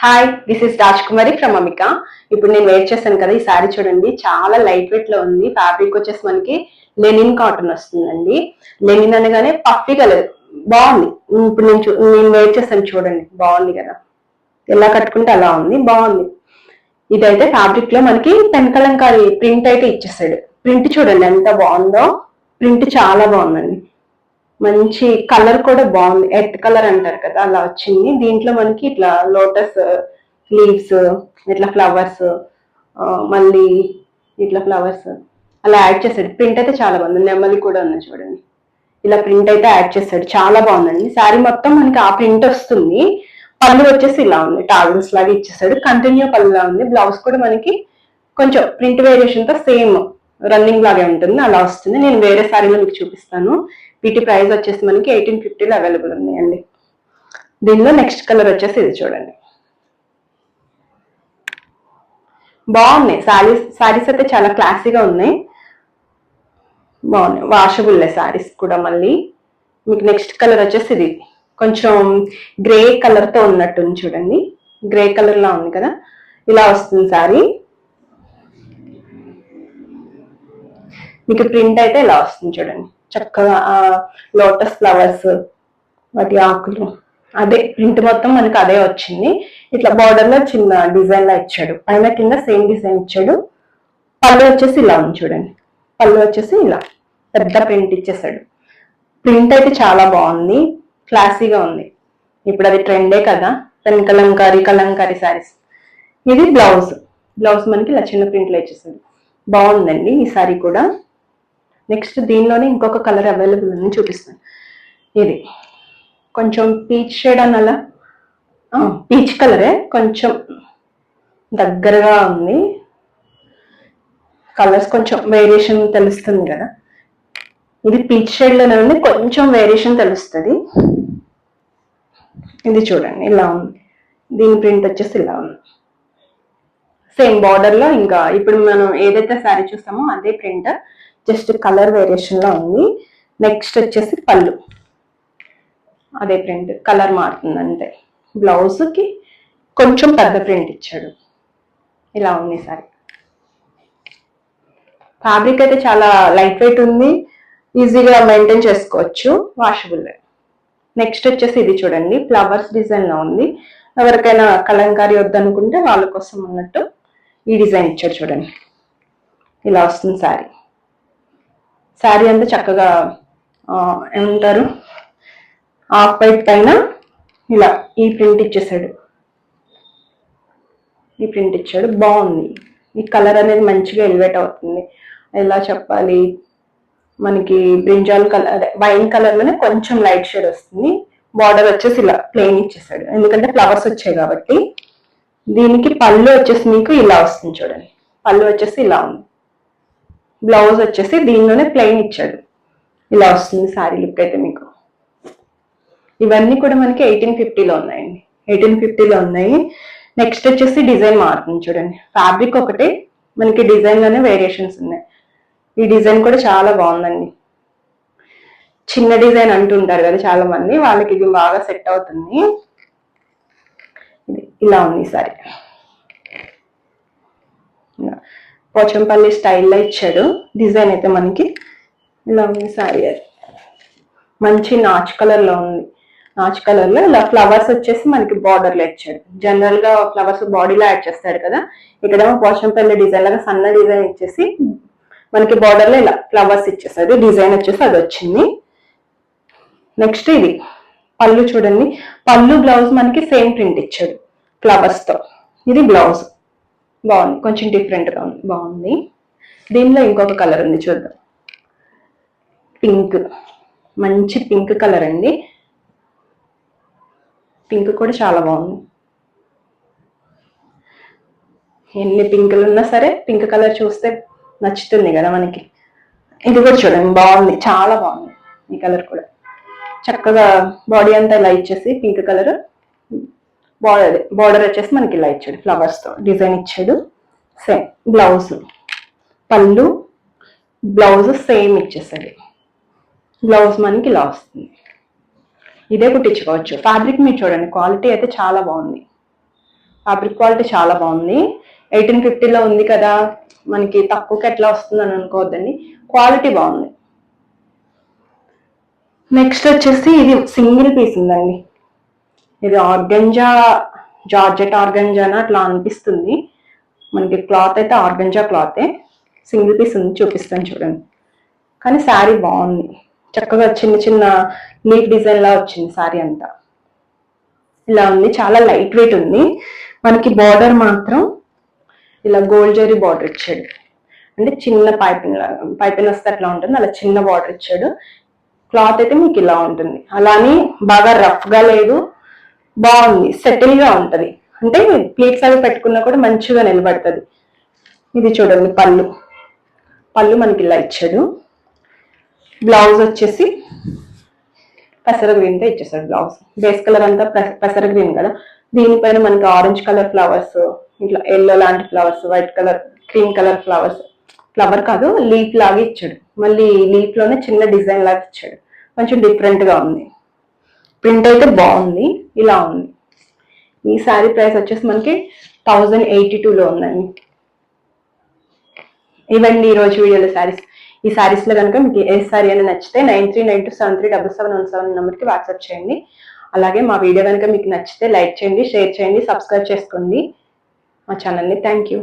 Hi, this is Raj Kumari from Amika. ఇప్పుడు నేను wear చేశాను కదా, ఈ సారీ చూడండి, చాలా లైట్ వెయిట్ లో ఉంది. ఫ్యాబ్రిక్ వచ్చేసి మనకి లెనిన్ కాటన్ వస్తుందండి. లెనిన్ అనగానే పఫీ కలర్ బాగుంది. ఇప్పుడు నేను వేర్ చేశాను చూడండి, బాగుంది కదా, ఎలా కట్టుకుంటే అలా ఉంది, బాగుంది. ఇదైతే ఫ్యాబ్రిక్ లో మనకి పెన్ కలంకారీ ప్రింట్ అయితే ఇచ్చేసాడు. ప్రింట్ చూడండి ఎంత బాగుందో, ప్రింట్ చాలా బాగుందండి. మంచి కలర్ కూడా బాగుంది, ఎర్త్ కలర్ అంటారు కదా అలా వచ్చింది. దీంట్లో మనకి ఇట్లా లోటస్ లీవ్స్, ఇట్లా ఫ్లవర్స్, మళ్ళీ ఇట్లా ఫ్లవర్స్ అలా యాడ్ చేశాడు. ప్రింట్ అయితే చాలా బాగుంది, నెమలి కూడా ఉంది చూడండి. ఇలా ప్రింట్ అయితే యాడ్ చేశాడు, చాలా బాగుందండి. శారీ మొత్తం మనకి ఆ ప్రింట్ వస్తుంది. పళ్ళు వచ్చేసి ఇలా ఉంది, టావెల్స్ లాగా ఇచ్చేసాడు. కంటిన్యూ పళ్ళులా ఉంది. బ్లౌజ్ కూడా మనకి కొంచెం ప్రింట్ వేరియేషన్ తో సేమ్ రన్నింగ్ లాగే ఉంటుంది, అలా వస్తుంది. నేను వేరే శారీలో మీకు చూపిస్తాను. వీటి ప్రైస్ వచ్చేసి మనకి 1850లో అవైలబుల్ ఉన్నాయండి. దీనిలో నెక్స్ట్ కలర్ వచ్చేసి ఇది చూడండి, బాగున్నాయి. శారీస్ అయితే చాలా క్లాసీగా ఉన్నాయి, బాగున్నాయి. వాషబుల్ శారీస్ కూడా. మళ్ళీ మీకు నెక్స్ట్ కలర్ వచ్చేసి ఇది కొంచెం గ్రే కలర్ తో ఉన్నట్టుంది చూడండి, గ్రే కలర్ లా ఉంది కదా, ఇలా వస్తుంది శారీ. మీకు ప్రింట్ అయితే ఇలా వస్తుంది చూడండి, చక్కగా లోటస్ ఫ్లవర్స్, వాటి ఆకులు, అదే ప్రింట్ మొత్తం మనకి అదే వచ్చింది. ఇట్లా బార్డర్ లో చిన్న డిజైన్ లా ఇచ్చాడు, పైన కింద సేమ్ డిజైన్ ఇచ్చాడు. పళ్ళు వచ్చేసి ఇలా ఉంది చూడండి, పళ్ళు వచ్చేసి ఇలా పెద్ద ప్రింట్ ఇచ్చేసాడు. ప్రింట్ అయితే చాలా బాగుంది, క్లాసీగా ఉంది. ఇప్పుడు అది ట్రెండే కదా, పెన్ కలంకారీ శారీస్. ఇది బ్లౌజ్ మనకి ఇలా చిన్న ప్రింట్లో ఇచ్చేసాడు, బాగుందండి ఈ శారీ కూడా. నెక్స్ట్ దీనిలోనే ఇంకొక కలర్ అవైలబుల్ ఉంది, చూపిస్తాను. ఇది కొంచెం పీచ్ షేడ్ అని, అలా పీచ్ కలరే, కొంచెం దగ్గరగా ఉంది. కలర్స్ కొంచెం వేరియేషన్ తెలుస్తుంది కదా. ఇది పీచ్ షేడ్ లోనే ఉంది, కొంచెం వేరియేషన్ తెలుస్తుంది. ఇది చూడండి ఇలా ఉంది, దీని ప్రింట్ వచ్చేసి ఇలా ఉంది. సేమ్ బార్డర్ లో ఇంకా ఇప్పుడు మనం ఏదైతే శారీ చూస్తామో అదే ప్రింట్, జస్ట్ కలర్ వేరియేషన్ లో ఉంది. నెక్స్ట్ వచ్చేసి పళ్ళు, అదే ప్రింట్, కలర్ మారుతుంది అంతే. బ్లౌజ్ కి కొంచెం పెద్ద ప్రింట్ ఇచ్చాడు, ఇలా ఉంది సారీ. ఫ్యాబ్రిక్ అయితే చాలా లైట్ వెయిట్ ఉంది, ఈజీగా మెయింటైన్ చేసుకోవచ్చు, వాషబుల్. నెక్స్ట్ వచ్చేసి ఇది చూడండి, ఫ్లవర్స్ డిజైన్ లో ఉంది. ఎవరికైనా కలంకారీ వద్దనుకుంటే వాళ్ళ కోసం అన్నట్టు ఈ డిజైన్ ఇచ్చాడు చూడండి, ఇలా వస్తుంది శారీ. శారీ అంతా చక్కగా ఏమంటారు, ఆఫ్ వైట్ పైన ఇలా ఈ ప్రింట్ ఇచ్చేసాడు, ఈ ప్రింట్ ఇచ్చాడు, బాగుంది. ఈ కలర్ అనేది మంచిగా ఎలివేట్ అవుతుంది. ఎలా చెప్పాలి, మనకి బ్రింజాల్ కలర్, అదే వైన్ కలర్ లోనే కొంచెం లైట్ షేడ్ వస్తుంది. బార్డర్ వచ్చేసి ఇలా ప్లెయిన్ ఇచ్చేసాడు, ఎందుకంటే ఫ్లవర్స్ వచ్చాయి కాబట్టి. దీనికి పళ్ళు వచ్చేసి మీకు ఇలా వస్తుంది చూడండి, పళ్ళు వచ్చేసి ఇలా ఉంది. బ్లౌజ్ వచ్చేసి దీనిలోనే ప్లెయిన్ ఇచ్చాడు, ఇలా వస్తుంది శారీ లుక్ అయితే మీకు. ఇవన్నీ కూడా మనకి 1850లో ఉన్నాయండి, 1850లో ఉన్నాయి. నెక్స్ట్ వచ్చేసి డిజైన్ మారుతుంది చూడండి, ఫ్యాబ్రిక్ ఒకటే, మనకి డిజైన్ లోనే వేరియేషన్స్ ఉన్నాయి. ఈ డిజైన్ కూడా చాలా బాగుందండి, చిన్న డిజైన్ అంటుంటారు కదా చాలా మంది, వాళ్ళకి ఇది బాగా సెట్ అవుతుంది. ఇలా ఉంది సారీ, పోచంపల్లి స్టైల్లో ఇచ్చాడు. డిజైన్ అయితే మనకి ఇలా ఉంది సారీ. మంచి నాచ్ కలర్ లో ఉంది, నాచ్ కలర్ లో ఇలా ఫ్లవర్స్ వచ్చేసి మనకి బార్డర్ లో ఇచ్చాడు. జనరల్ గా ఫ్లవర్స్ బాడీలో యాడ్ చేస్తారు కదా, ఇక్కడేమో పోచంపల్లి డిజైన్ లాగా సన్న డిజైన్ ఇచ్చేసి మనకి బార్డర్ లో ఇలా ఫ్లవర్స్ ఇచ్చేసాడు. డిజైన్ వచ్చేసి అది వచ్చింది. నెక్స్ట్ ఇది పళ్ళు చూడండి, పళ్ళు బ్లౌజ్ మనకి సేమ్ ప్రింట్ ఇచ్చాడు ఫ్లవర్స్ తో. ఇది బ్లౌజ్ బాగుంది, కొంచెం డిఫరెంట్ గా ఉంది, బాగుంది. దీనిలో ఇంకొక కలర్ ఉంది చూద్దాం, పింక్, మంచి పింక్ కలర్ అండి. పింక్ కూడా చాలా బాగుంది. ఎన్ని పింకులు ఉన్నా సరే పింక్ కలర్ చూస్తే నచ్చుతుంది కదా మనకి. ఇది కూడా చూడండి, బాగుంది, చాలా బాగుంది. ఈ కలర్ కూడా చక్కగా బాడీ అంతా ఇలా ఇచ్చేసి పింక్ కలర్, బార్డర్ వచ్చేసి మనకి ఇలా ఇచ్చాడు, ఫ్లవర్స్ తో డిజైన్ ఇచ్చాడు. సేమ్ బ్లౌజ్, పళ్ళు బ్లౌజ్ సేమ్ ఇచ్చేసాడు. బ్లౌజ్ మనకి ఇలా వస్తుంది, ఇదే కుట్టించుకోవచ్చు. ఫ్యాబ్రిక్ మీరు చూడండి, క్వాలిటీ అయితే చాలా బాగుంది. ఫ్యాబ్రిక్ క్వాలిటీ చాలా బాగుంది. 1850లో ఉంది కదా, మనకి తక్కువకి ఎట్లా వస్తుందని అనుకోవద్దండి, క్వాలిటీ బాగుంది. నెక్స్ట్ వచ్చేసి ఇది సింగిల్ పీస్ ఉందండి. ఇది ఆర్గంజా, జార్జెట్ ఆర్గంజానా అట్లా అనిపిస్తుంది. మనకి క్లాత్ అయితే ఆర్గంజా క్లాతే. సింగిల్ పీస్ ఉంది, చూపిస్తాను చూడండి. కానీ శారీ బాగుంది, చక్కగా చిన్న చిన్న లీఫ్ డిజైన్ లా వచ్చింది శారీ అంతా. ఇలా ఉంది, చాలా లైట్ వెయిట్ ఉంది. మనకి బార్డర్ మాత్రం ఇలా గోల్డ్ జరీ బార్డర్ ఇచ్చాడు, అంటే చిన్న పైపింగ్ వస్తే అట్లా ఉంటుంది, అలా చిన్న బార్డర్ ఇచ్చాడు. క్లాత్ అయితే మీకు ఇలా ఉంటుంది, అలానే బాగా రఫ్ గా లేదు, బాగుంది, సెటిల్ గా ఉంటది. అంటే ప్లేట్స్ అవి పెట్టుకున్నా కూడా మంచిగా నిలబడుతుంది. ఇది చూడండి పళ్ళు మనకి ఇలా ఇచ్చాడు. బ్లౌజ్ వచ్చేసి పెసర గ్రీన్ తో ఇచ్చేసాడు బ్లౌజ్. బేస్ కలర్ అంతా పెసర గ్రీన్ కదా, దీనిపైన మనకి ఆరెంజ్ కలర్ ఫ్లవర్స్, ఇట్లా ఎల్లో లాంటి flowers, white colour, cream colour flowers, flower కాదు లీఫ్ లాగా ఇచ్చాడు. మళ్ళీ లీఫ్ లోనే చిన్న డిజైన్ లాగా ఇచ్చాడు, కొంచెం డిఫరెంట్ గా ఉంది. ప్రింట్ అయితే బాగుంది, ఇలా ఉంది. ఈ శారీ ప్రైస్ వచ్చేసి మనకి 1082లో ఉందండి. ఇవండి ఈ రోజు వీడియోలో శారీస్. ఈ శారీస్ లో కనుక మీకు ఏ శారీ అని నచ్చితే 9392737717 నెంబర్కి వాట్సాప్ చేయండి. అలాగే మా వీడియో కనుక మీకు నచ్చితే లైక్ చేయండి, షేర్ చేయండి, సబ్స్క్రైబ్ చేసుకోండి మా ఛానల్ని. Thank you.